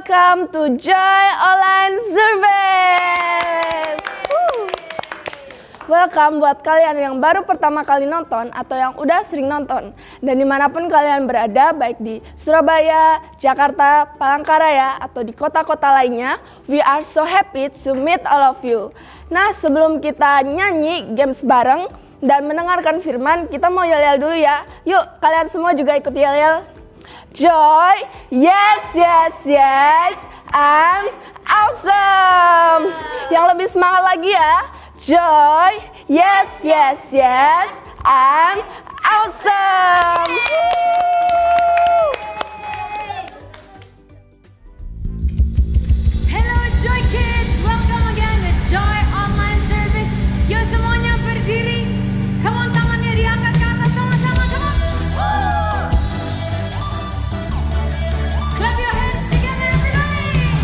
welcome to Joy Online Service. Welcome buat kalian yang baru pertama kali nonton atau yang udah sering nonton. Dan dimanapun kalian berada, baik di Surabaya, Jakarta, Palangkaraya, atau di kota-kota lainnya, we are so happy to meet all of you. Nah, sebelum kita nyanyi games bareng dan mendengarkan firman, kita mau yel-yel dulu ya. Yuk, kalian semua juga ikut yel-yel. Joy, yes, yes, yes, I'm awesome. Yang lebih semangat lagi ya. Joy, yes, yes, yes, I'm awesome. Hello Joy Kids, welcome again to Joy Online Service. Yo semuanya berdiri, come on tangannya diangkat ke atas sama-sama, come on. Clap your hands together everybody.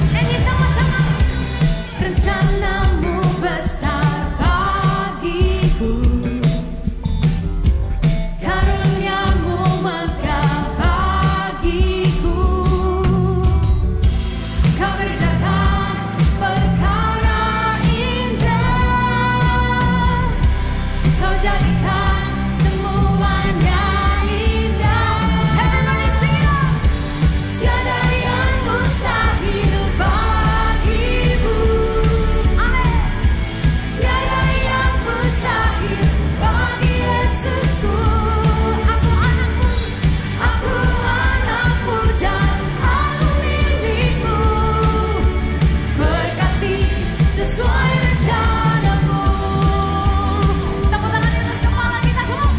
Nyanyi sama-sama. Rencanamu besar bagiku, karuniamu megah bagiku. Kau kerjakan perkara indah, kau jadikan semuanya indah. Everybody sing it out. Tiada yang mustahil bagimu. Amin. Tiada yang mustahil bagi Yesusku. Aku anakmu dan aku milikmu. Berkati sesuai rencanamu. Tepuk tangan di atas kepala kita, come on.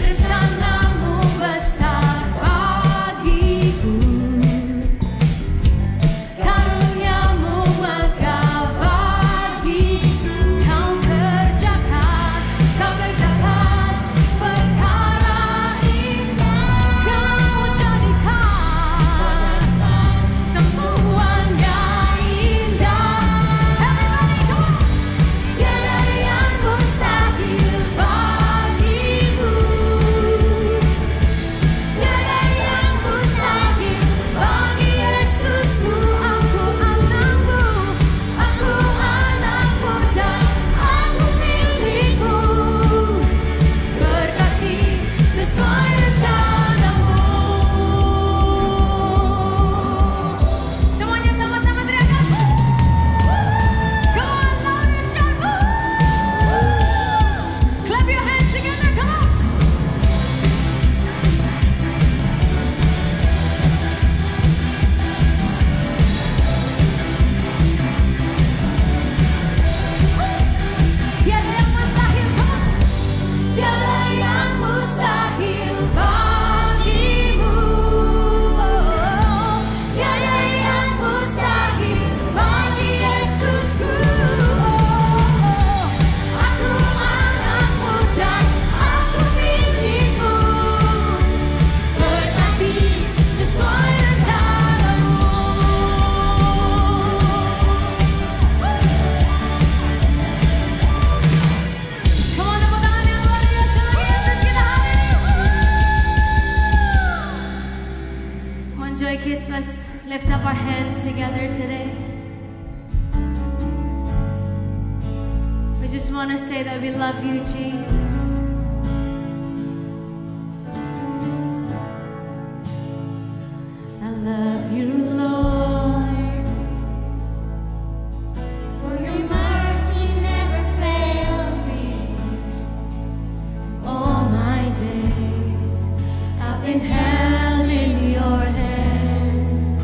Rencanamu besar bagiku, karuniamu megah bagiku. Kau kerjakan perkara indah, kau jadikan semuanya indah. Everybody come on. Tiada yang mustahil bagimu. Tiada yang mustahil bagi Yesusku. Aku anakmu dan aku milikmu. Berkati sesuai rencanamu. Semuanya sama-sama teriakan. Come on, louder, shout. Clap your hands together, come on. Tiada yang mustahil, come on. Tiada yang mustahil bagimu. Tiada yang mustahil bagi Yesusku. Aku anakmu dan aku milikmu. Berkati sesuai rencanamu. Come on, tepuk tangan yang luar biasa bagi Yesus kita hari ini. Come on, Joy Kids, let's lift up our hands together today. We just want to say that we love you, Jesus. I love you, Lord. For your mercy never fails me. All my days I've been held in your hands.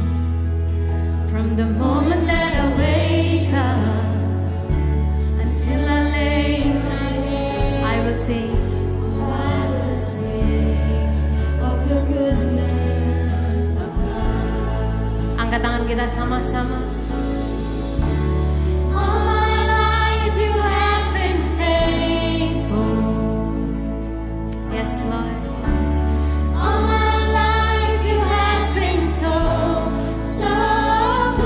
From the moment that I wake up until I lay my head, I will sing. Oh, I will sing of the goodness of God. Angkat tangan kita sama-sama. All my life you have been faithful. Yes, Lord. All my life you have been so, so good.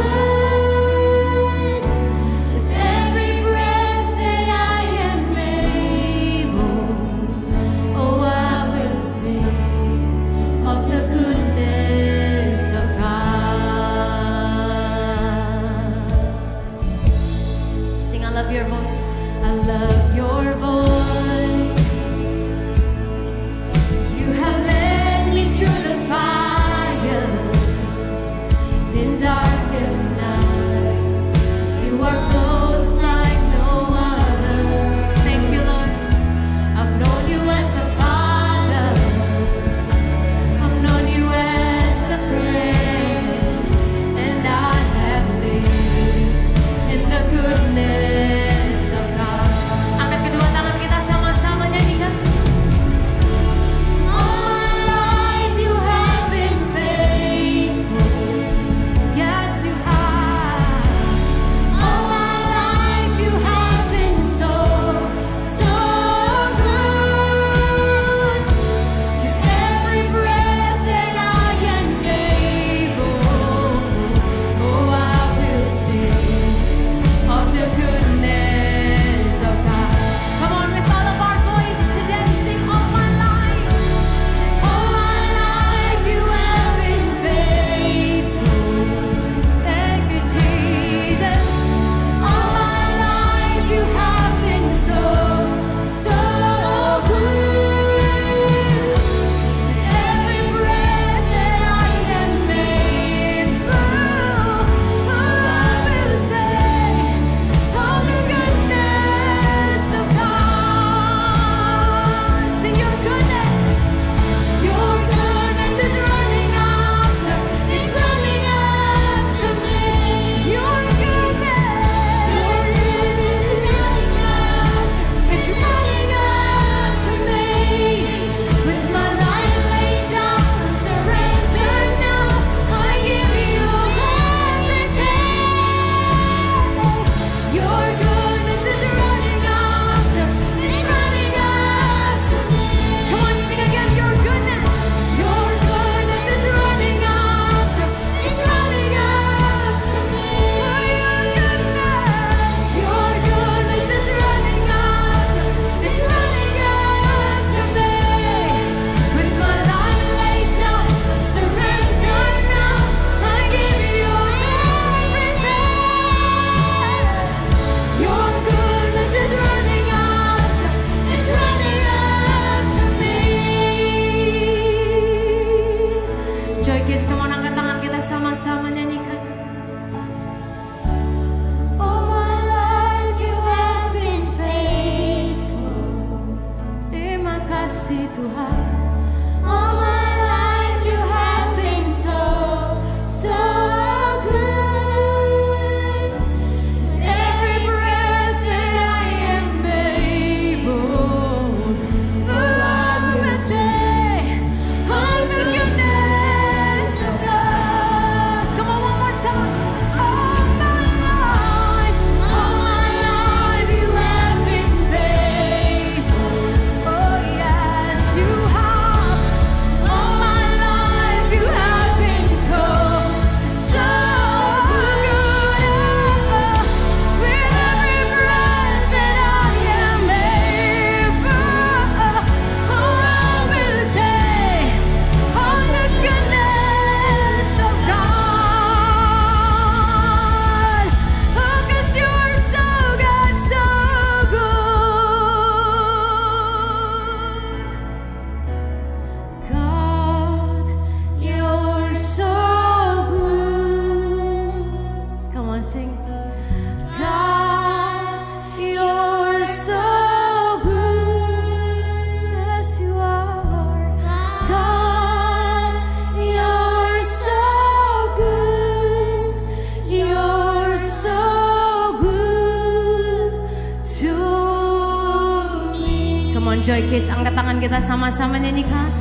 Joy Kids, angkat tangan kita sama-sama nyanyikan.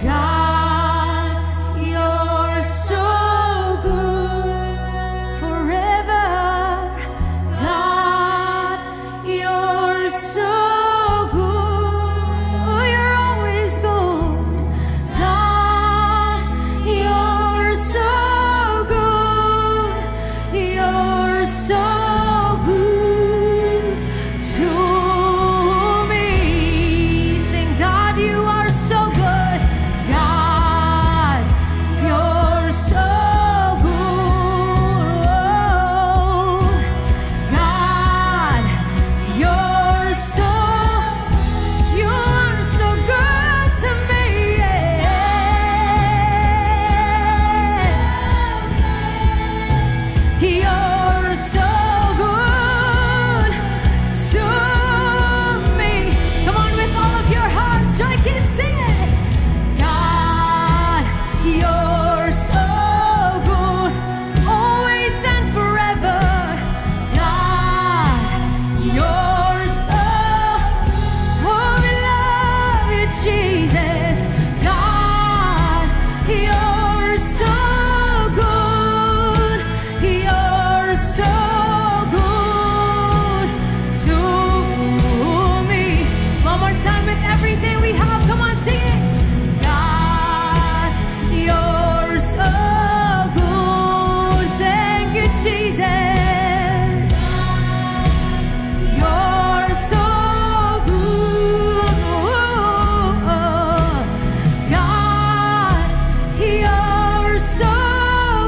God, you're so good forever. God, you're so good. Oh, you're always good. God, you're so good. You're so good to me. Sing, God, you are so good. God, you're so good. God, you're so good to me. You're so good to me. Come on, with all of your heart, Joy Kids, sing it. God, you're so good, always and forever. God, you're so, oh, we love you, Jesus. God, you're so good. You're so good to me. One more time with everything we have. Come on, sing it. God, you're so good. Thank you, Jesus. You're so good. God, you're so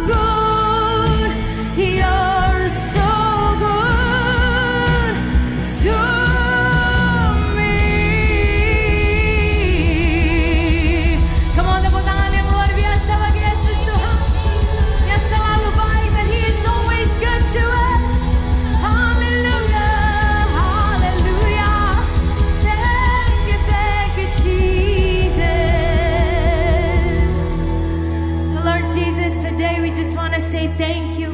good. You're so good to me. Come on, tepuk tangan yang luar biasa bagi Yesus Tuhan yang selalu baik, and He is always good to us. Hallelujah, hallelujah. Thank you, Jesus. So Lord Jesus, today we just want to say thank you.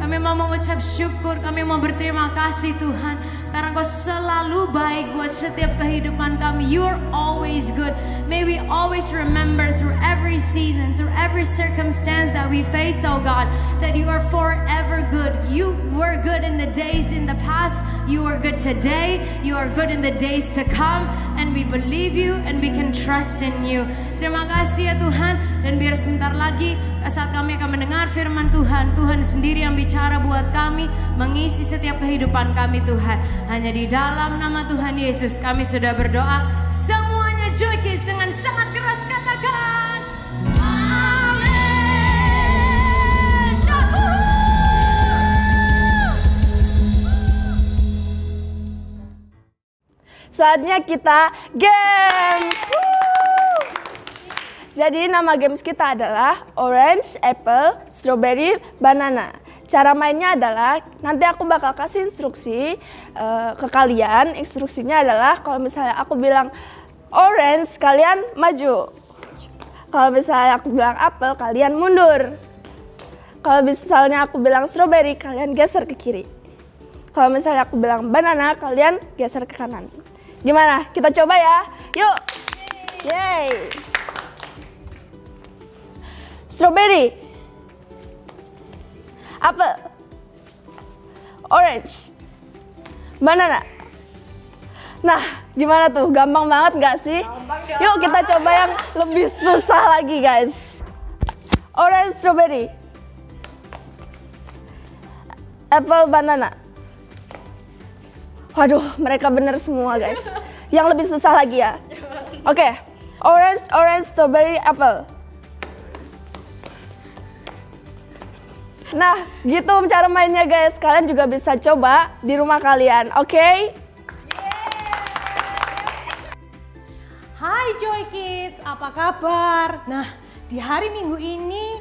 Kami mau mengucap syukur, kami mau berterima kasih Tuhan, karena Kau selalu baik buat setiap kehidupan kami. You are always good. May we always remember through every season, through every circumstance that we face, oh God, that You are forever good. You were good in the days in the past, You are good today, You are good in the days to come, and we believe You and we can trust in You. Terima kasih ya Tuhan, dan biar sebentar lagi saat kami akan mendengar firman Tuhan, Tuhan sendiri yang bicara buat kami, mengisi setiap kehidupan kami Tuhan. Hanya di dalam nama Tuhan Yesus kami sudah berdoa. Semuanya Joy Kids dengan sangat keras katakan amin. Saatnya kita games. Jadi nama games kita adalah Orange, Apple, Strawberry, Banana. Cara mainnya adalah nanti aku bakal kasih instruksi ke kalian. Instruksinya adalah kalau misalnya aku bilang orange, kalian maju. Kalau misalnya aku bilang apple, kalian mundur. Kalau misalnya aku bilang strawberry, kalian geser ke kiri. Kalau misalnya aku bilang banana, kalian geser ke kanan. Gimana? Kita coba ya. Yuk. Yeay. Strawberry, apple, orange, banana. Nah, gimana tuh? Gampang banget gak sih? Yuk kita coba yang lebih susah lagi guys. Orange, strawberry, apple, banana. Waduh, mereka bener semua guys. Yang lebih susah lagi ya. Oke, orange, strawberry, apple. Nah, gitu cara mainnya guys. Kalian juga bisa coba di rumah kalian, oke? Hai Joy Kids, apa kabar? Nah, di hari Minggu ini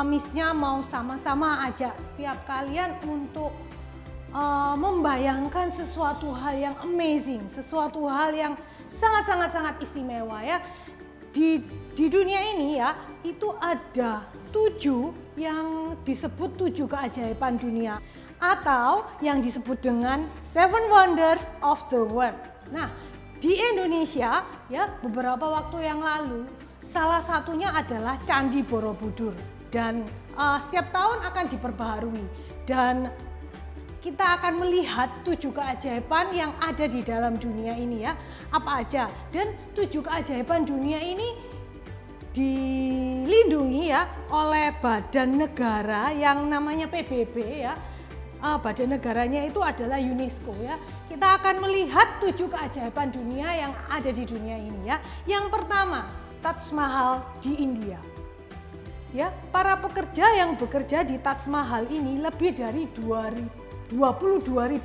Miss-nya mau sama-sama ajak setiap kalian untuk membayangkan sesuatu hal yang amazing, sesuatu hal yang sangat istimewa ya. Di dunia ini ya, itu ada 7 yang disebut 7 keajaiban dunia atau yang disebut dengan 7 Wonders of the World. Nah, di Indonesia ya beberapa waktu yang lalu salah satunya adalah Candi Borobudur dan setiap tahun akan diperbaharui dan kita akan melihat 7 keajaiban yang ada di dalam dunia ini ya. Apa aja? Dan 7 keajaiban dunia ini dilindungi ya oleh badan negara yang namanya PBB ya. Badan negaranya itu adalah UNESCO ya. Kita akan melihat 7 keajaiban dunia yang ada di dunia ini ya. Yang pertama, Taj Mahal di India. Ya, para pekerja yang bekerja di Taj Mahal ini lebih dari 22.000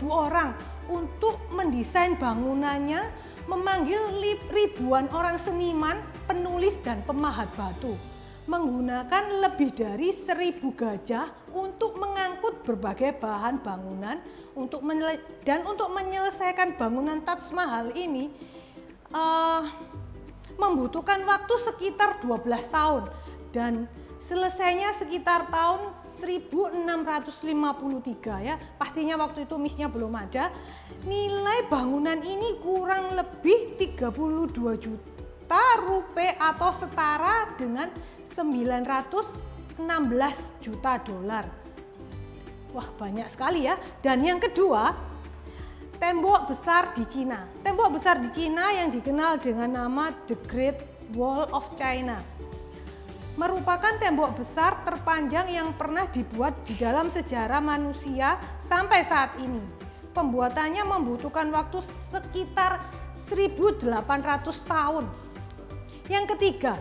orang untuk mendesain bangunannya, memanggil ribuan orang seniman, penulis dan pemahat batu. Menggunakan lebih dari 1.000 gajah untuk mengangkut berbagai bahan bangunan untuk menyelesaikan bangunan Taj Mahal ini membutuhkan waktu sekitar 12 tahun dan selesainya sekitar tahun 1653 ya. Pastinya waktu itu misnya belum ada. Nilai bangunan ini kurang lebih 32 juta rupiah atau setara dengan 916 juta dolar. Wah, banyak sekali ya. Dan yang kedua, tembok besar di Cina. Tembok besar di Cina yang dikenal dengan nama The Great Wall of China merupakan tembok besar terpanjang yang pernah dibuat di dalam sejarah manusia sampai saat ini. Pembuatannya membutuhkan waktu sekitar 1.800 tahun. Yang ketiga,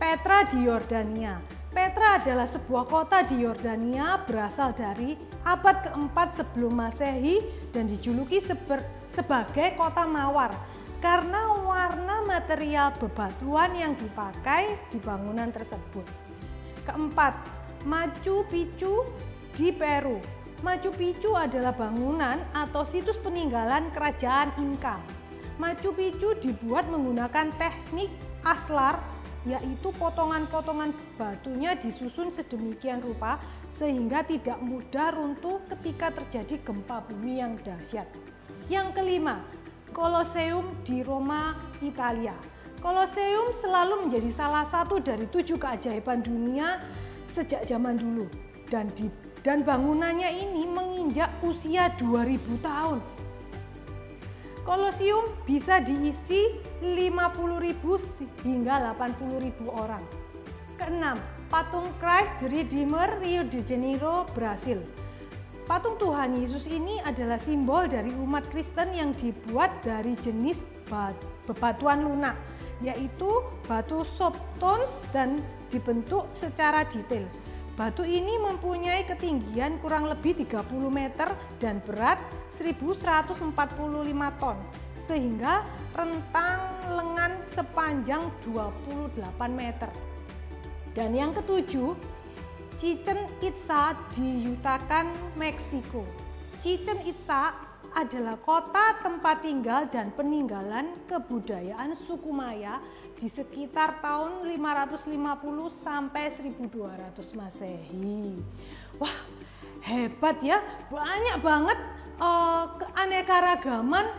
Petra di Yordania. Petra adalah sebuah kota di Yordania berasal dari abad keempat sebelum Masehi dan dijuluki sebagai kota mawar karena warna material bebatuan yang dipakai di bangunan tersebut. Keempat, Machu Picchu di Peru. Machu Picchu adalah bangunan atau situs peninggalan kerajaan Inca. Machu Picchu dibuat menggunakan teknik aslar, yaitu potongan-potongan batunya disusun sedemikian rupa sehingga tidak mudah runtuh ketika terjadi gempa bumi yang dahsyat. Yang kelima, Colosseum di Roma, Italia. Colosseum selalu menjadi salah satu dari 7 keajaiban dunia sejak zaman dulu dan bangunannya ini menginjak usia 2000 tahun. Colosseum bisa diisi 50.000 hingga 80.000 orang. Keenam, patung Christ the Redeemer, Rio de Janeiro, Brasil. Patung Tuhan Yesus ini adalah simbol dari umat Kristen yang dibuat dari jenis bebatuan lunak, yaitu batu soapstones dan dibentuk secara detail. Batu ini mempunyai ketinggian kurang lebih 30 meter dan berat 1.145 ton, sehingga rentang lengan sepanjang 28 meter. Dan yang ketujuh, Chichen Itza di Yucatan, Meksiko. Chichen Itza adalah kota tempat tinggal dan peninggalan kebudayaan suku Maya di sekitar tahun 550 sampai 1200 Masehi. Wah, hebat ya, banyak banget keanekaragaman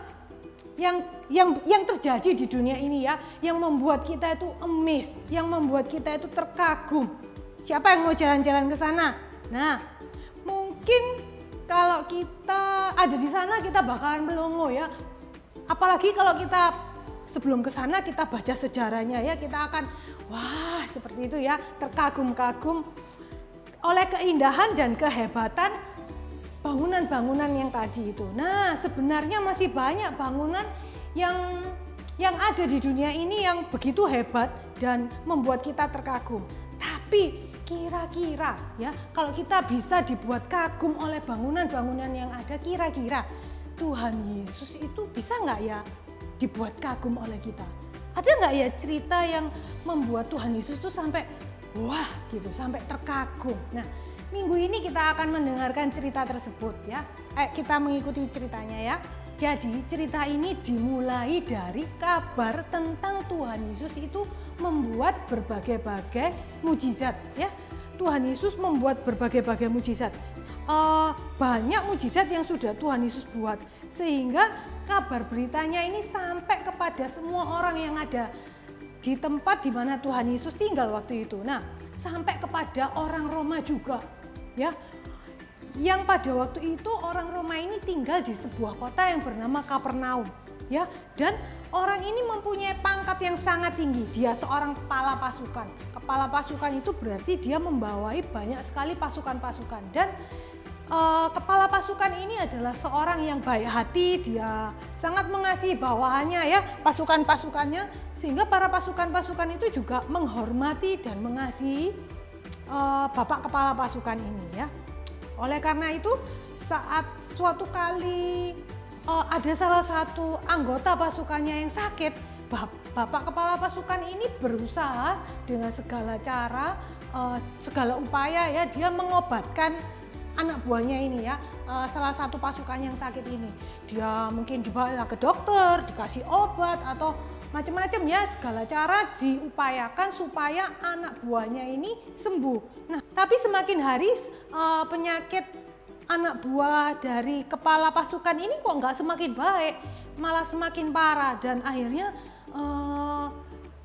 yang terjadi di dunia ini ya, yang membuat kita itu amazed, yang membuat kita itu terkagum. Siapa yang mau jalan-jalan ke sana? Nah, mungkin kalau kita ada di sana kita bakalan melongo ya. Apalagi kalau kita sebelum ke sana kita baca sejarahnya ya, kita akan wah seperti itu ya, terkagum-kagum oleh keindahan dan kehebatan bangunan-bangunan yang tadi itu. Nah, sebenarnya masih banyak bangunan yang ada di dunia ini yang begitu hebat dan membuat kita terkagum. Tapi kira-kira ya, kalau kita bisa dibuat kagum oleh bangunan-bangunan yang ada, kira-kira Tuhan Yesus itu bisa nggak ya dibuat kagum oleh kita? Ada nggak ya cerita yang membuat Tuhan Yesus itu sampai wah gitu, sampai terkagum? Nah, minggu ini kita akan mendengarkan cerita tersebut ya. Kita mengikuti ceritanya ya. Jadi cerita ini dimulai dari kabar tentang Tuhan Yesus itu membuat berbagai-bagai mujizat ya. Tuhan Yesus membuat berbagai-bagai mujizat. Banyak mujizat yang sudah Tuhan Yesus buat sehingga kabar beritanya ini sampai kepada semua orang yang ada di tempat di mana Tuhan Yesus tinggal waktu itu. Nah, sampai kepada orang Roma juga, ya. Yang pada waktu itu orang Roma ini tinggal di sebuah kota yang bernama Kapernaum, ya. Dan orang ini mempunyai pangkat yang sangat tinggi. Dia seorang kepala pasukan. Kepala pasukan itu berarti dia membawai banyak sekali pasukan-pasukan. Dan kepala pasukan ini adalah seorang yang baik hati. Dia sangat mengasihi bawahannya, ya, pasukan-pasukannya, sehingga para pasukan-pasukan itu juga menghormati dan mengasihi bapak kepala pasukan ini, ya. Oleh karena itu, saat suatu kali ada salah satu anggota pasukannya yang sakit, bapak kepala pasukan ini berusaha dengan segala cara, segala upaya, ya, dia mengobatkan anak buahnya ini, ya, salah satu pasukan yang sakit ini. Dia mungkin dibawa ke dokter, dikasih obat atau macam-macam, ya, segala cara diupayakan supaya anak buahnya ini sembuh. Nah, tapi semakin hari penyakit anak buah dari kepala pasukan ini kok nggak semakin baik, malah semakin parah. Dan akhirnya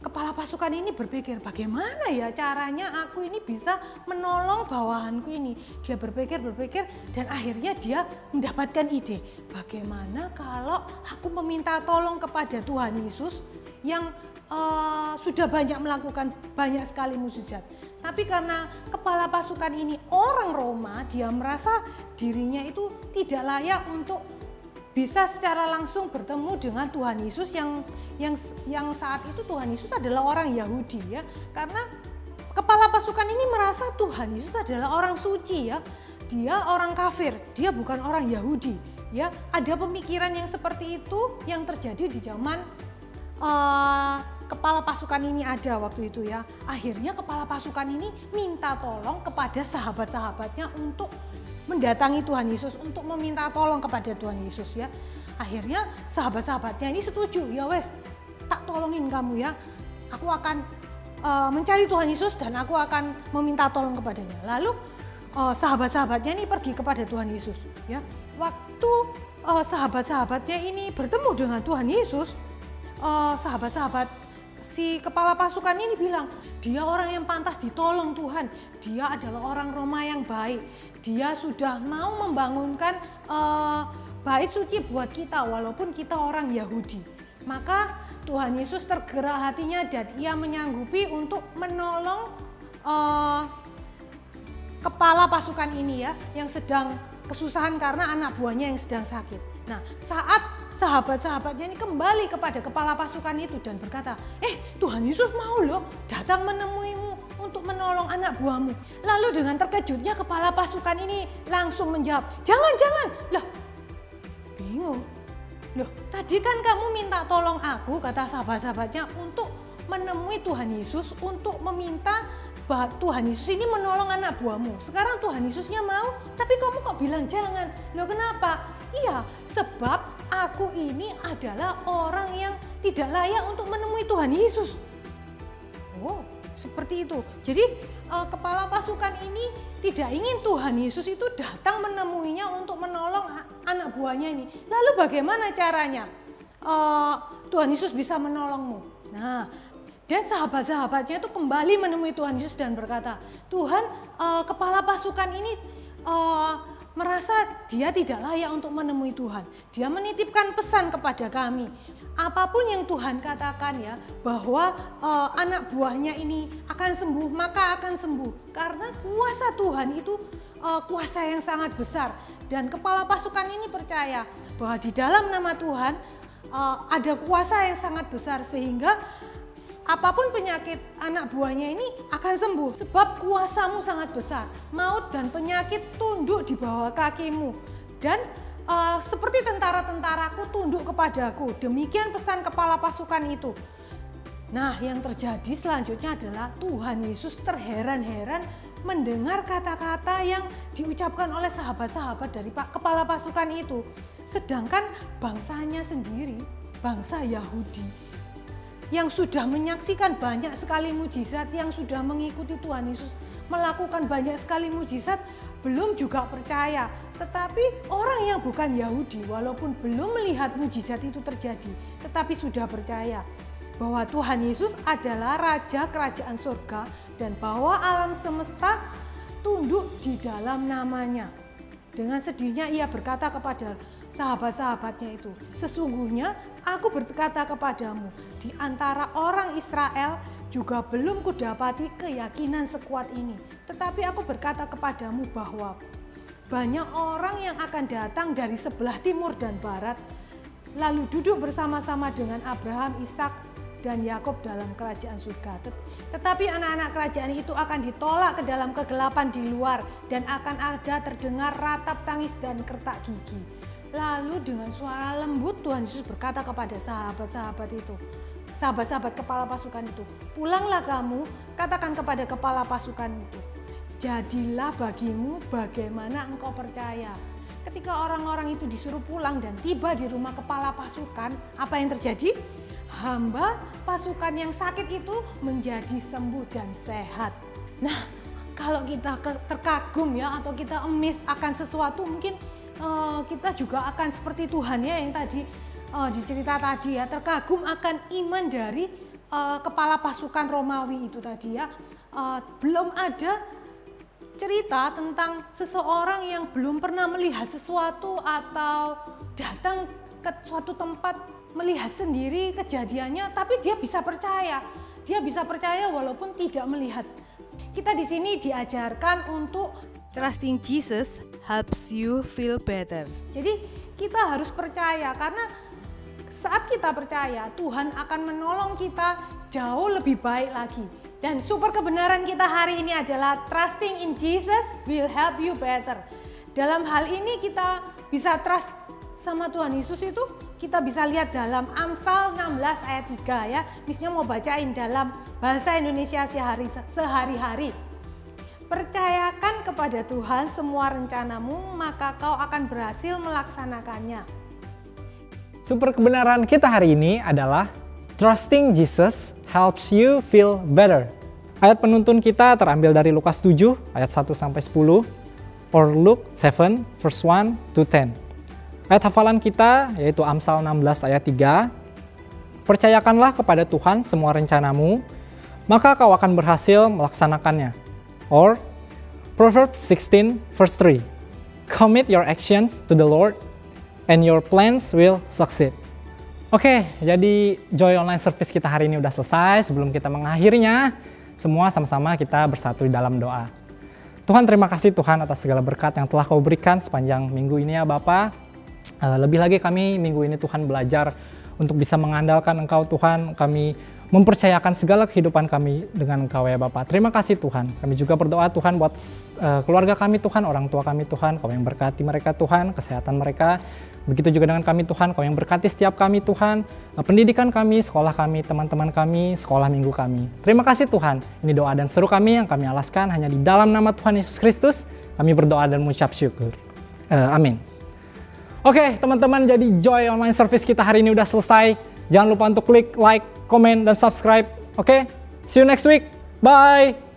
kepala pasukan ini berpikir, bagaimana ya caranya aku ini bisa menolong bawahanku ini. Dia berpikir dan akhirnya dia mendapatkan ide, bagaimana kalau aku meminta tolong kepada Tuhan Yesus yang sudah banyak melakukan banyak sekali mukjizat. Tapi karena kepala pasukan ini orang Roma, dia merasa dirinya itu tidak layak untuk bisa secara langsung bertemu dengan Tuhan Yesus yang saat itu Tuhan Yesus adalah orang Yahudi, ya. Karena kepala pasukan ini merasa Tuhan Yesus adalah orang suci, ya. Dia orang kafir, dia bukan orang Yahudi, ya. Ada pemikiran yang seperti itu yang terjadi di zaman kepala pasukan ini ada waktu itu, ya. Akhirnya kepala pasukan ini minta tolong kepada sahabat-sahabatnya untuk mendatangi Tuhan Yesus, untuk meminta tolong kepada Tuhan Yesus, ya. Akhirnya sahabat-sahabatnya ini setuju, ya wes, tak tolongin kamu, ya. Aku akan mencari Tuhan Yesus dan aku akan meminta tolong kepadanya. Lalu sahabat-sahabatnya ini pergi kepada Tuhan Yesus, ya. Waktu sahabat-sahabatnya ini bertemu dengan Tuhan Yesus, sahabat-sahabat si kepala pasukan ini bilang, dia orang yang pantas ditolong Tuhan, dia adalah orang Roma yang baik, dia sudah mau membangunkan bait suci buat kita walaupun kita orang Yahudi. Maka Tuhan Yesus tergerak hatinya dan ia menyanggupi untuk menolong kepala pasukan ini, ya, yang sedang kesusahan karena anak buahnya yang sedang sakit. Nah, saat sahabat-sahabatnya ini kembali kepada kepala pasukan itu dan berkata, Tuhan Yesus mau loh datang menemuimu untuk menolong anak buahmu. Lalu dengan terkejutnya kepala pasukan ini langsung menjawab, jangan. Loh, bingung. Loh, tadi kan kamu minta tolong aku, kata sahabat-sahabatnya, untuk menemui Tuhan Yesus, untuk meminta Tuhan Yesus ini menolong anak buahmu. Sekarang Tuhan Yesusnya mau, tapi kamu kok bilang jangan. Loh, kenapa? Iya, sebab aku ini adalah orang yang tidak layak untuk menemui Tuhan Yesus. Oh, seperti itu. Jadi kepala pasukan ini tidak ingin Tuhan Yesus itu datang menemuinya untuk menolong anak buahnya ini. Lalu bagaimana caranya Tuhan Yesus bisa menolongmu? Nah, dan sahabat-sahabatnya itu kembali menemui Tuhan Yesus dan berkata, Tuhan, kepala pasukan ini merasa dia tidak layak untuk menemui Tuhan. Dia menitipkan pesan kepada kami. Apapun yang Tuhan katakan, ya, bahwa anak buahnya ini akan sembuh, maka akan sembuh. Karena kuasa Tuhan itu kuasa yang sangat besar. Dan kepala pasukan ini percaya bahwa di dalam nama Tuhan ada kuasa yang sangat besar sehingga apapun penyakit anak buahnya ini akan sembuh. Sebab kuasamu sangat besar. Maut dan penyakit tunduk di bawah kakimu. Dan seperti tentara-tentaraku tunduk kepadaku. Demikian pesan kepala pasukan itu. Nah, yang terjadi selanjutnya adalah Tuhan Yesus terheran-heran mendengar kata-kata yang diucapkan oleh sahabat-sahabat dari kepala pasukan itu. Sedangkan bangsanya sendiri, bangsa Yahudi, yang sudah menyaksikan banyak sekali mujizat, yang sudah mengikuti Tuhan Yesus, melakukan banyak sekali mujizat, belum juga percaya. Tetapi orang yang bukan Yahudi walaupun belum melihat mujizat itu terjadi, tetapi sudah percaya bahwa Tuhan Yesus adalah Raja Kerajaan Surga dan bahwa alam semesta tunduk di dalam namanya. Dengan sedihnya ia berkata kepada sahabat-sahabatnya itu, "Sesungguhnya aku berkata kepadamu, di antara orang Israel juga belum kudapati keyakinan sekuat ini. Tetapi aku berkata kepadamu bahwa banyak orang yang akan datang dari sebelah timur dan barat, lalu duduk bersama-sama dengan Abraham, Ishak, dan Yakub dalam kerajaan surga. Tetapi anak-anak kerajaan itu akan ditolak ke dalam kegelapan di luar, dan akan ada terdengar ratap tangis dan kertak gigi." Lalu dengan suara lembut Tuhan Yesus berkata kepada sahabat-sahabat itu, sahabat-sahabat kepala pasukan itu, "Pulanglah kamu, katakan kepada kepala pasukan itu, jadilah bagimu bagaimana engkau percaya." Ketika orang-orang itu disuruh pulang dan tiba di rumah kepala pasukan, apa yang terjadi? Hamba pasukan yang sakit itu menjadi sembuh dan sehat. Nah, kalau kita terkagum ya, atau kita amazed akan sesuatu, mungkin kita juga akan seperti Tuhan ya yang tadi di cerita tadi ya, terkagum akan iman dari kepala pasukan Romawi itu tadi ya. Belum ada cerita tentang seseorang yang belum pernah melihat sesuatu atau datang ke suatu tempat melihat sendiri kejadiannya, tapi dia bisa percaya. Dia bisa percaya walaupun tidak melihat. Kita di sini diajarkan untuk trusting Jesus helps you feel better. Jadi kita harus percaya, karena saat kita percaya Tuhan akan menolong kita jauh lebih baik lagi. Dan super kebenaran kita hari ini adalah trusting in Jesus will help you better. Dalam hal ini kita bisa trust sama Tuhan Yesus itu kita bisa lihat dalam Amsal 16 ayat 3 ya. Misalnya mau bacain dalam bahasa Indonesia sehari-hari. "Percayakan kepada Tuhan semua rencanamu, maka kau akan berhasil melaksanakannya." Super kebenaran kita hari ini adalah trusting Jesus helps you feel better. Ayat penuntun kita terambil dari Lukas 7 ayat 1-10 or Luke 7 verse 1-10. Ayat hafalan kita yaitu Amsal 16 ayat 3. "Percayakanlah kepada Tuhan semua rencanamu, maka kau akan berhasil melaksanakannya." Or Proverbs 16 verse 3. "Commit your actions to the Lord and your plans will succeed." Oke, jadi Joy Online Service kita hari ini udah selesai. Sebelum kita mengakhirinya, semua sama-sama kita bersatu di dalam doa. Tuhan, terima kasih Tuhan atas segala berkat yang telah Kau berikan sepanjang minggu ini ya Bapa. Lebih lagi kami minggu ini Tuhan belajar untuk bisa mengandalkan Engkau Tuhan. Kami mempercayakan segala kehidupan kami dengan Engkau ya Bapa. Terima kasih Tuhan. Kami juga berdoa Tuhan buat keluarga kami Tuhan, orang tua kami Tuhan. Kau yang berkati mereka Tuhan, kesehatan mereka. Begitu juga dengan kami Tuhan, Kau yang berkati setiap kami Tuhan, pendidikan kami, sekolah kami, teman-teman kami, sekolah minggu kami. Terima kasih Tuhan. Ini doa dan seru kami yang kami alaskan hanya di dalam nama Tuhan Yesus Kristus. Kami berdoa dan mengucap syukur. Amin. Oke teman-teman, jadi Joy Online Service kita hari ini udah selesai. Jangan lupa untuk klik like, komen, dan subscribe. Oke, see you next week. Bye.